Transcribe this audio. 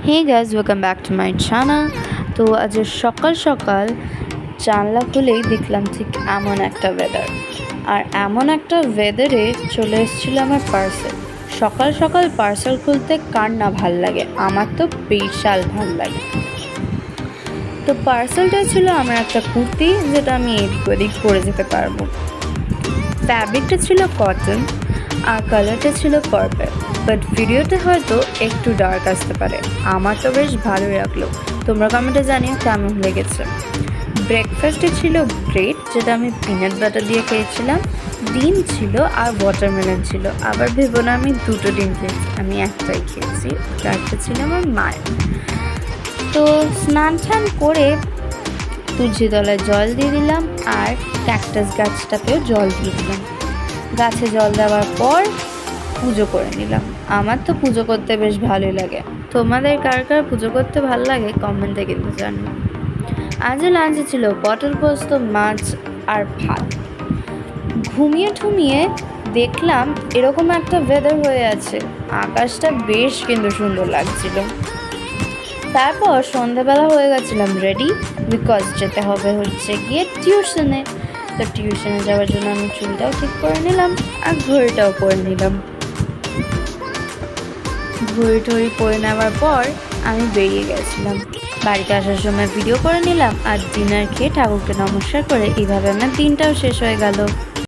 Hey guys, welcome back to my channel. তো আজ সকাল সকাল জানলা খুলেই দেখলাম ঠিক এমন একটা ওয়েদার, আর এমন একটা ওয়েদারে চলে এসেছিলো আমার পার্সেল। সকাল সকাল পার্সেল খুলতে কার না ভাল লাগে, আমার তো বিশাল ভাল লাগে। তো পার্সেলটা ছিল আমার একটা কুর্তি, যেটা আমি এদিক ওদিক পরে যেতে পারবো। ফ্যাব্রিকটা ছিল কটন আর কালারটা ছিল পার্পল, বাট ভিডিওতে হয়তো একটু ডার্ক আসতে পারে। আমার তো বেশ ভালোই লাগলো, তোমরা কমেন্টে জানিও কেমন লেগেছে। ব্রেকফাস্টে ছিল ব্রেড, যেটা আমি পিনাট বাটার দিয়ে খেয়েছিলাম, ডিম ছিল আর ওয়াটারমেলন ছিল। আবার ভেবো না আমি দুটো ডিম খেয়েছি, আমি একটাই খেয়েছি, ওটা একটা ছিল আমার মায়ের। তো স্নান টান করে তুলসী তলায় জল দিয়ে দিলাম আর ক্যাকটাস গাছটাতেও জল দিয়ে দিলাম। গাছে জল দেওয়ার পর পুজো করে নিলাম। আমার তো পুজো করতে বেশ ভালোই লাগে, তোমাদের কার কার পুজো করতে ভালো লাগে কমেন্টে কিন্তু জানিও। আজও লাঞ্চে ছিল পটল পোস্ত, মাছ আর ভাত। ঘুমিয়ে ঠুমিয়ে দেখলাম এরকম একটা ওয়েদার হয়ে আছে, আকাশটা বেশ কিন্তু সুন্দর লাগছিল। তারপর সন্ধ্যাবেলা হয়ে গেছিলাম রেডি, বিকজ যেতে হবে হচ্ছে গিয়ে টিউশনে। তো টিউশনে যাওয়ার জন্য আমি চুলটাও ঠিক করে নিলাম আর ঘড়িটাও পরে নিলাম। ঘড়ি টড়ি পরে নেওয়ার পর আমি বেরিয়ে গেছিলাম। বাড়িতে আসার সময় ভিডিও করে নিলাম আর ডিনার খেয়ে ঠাকুরকে নমস্কার করে এইভাবে আমার দিনটাও শেষ হয়ে গেল।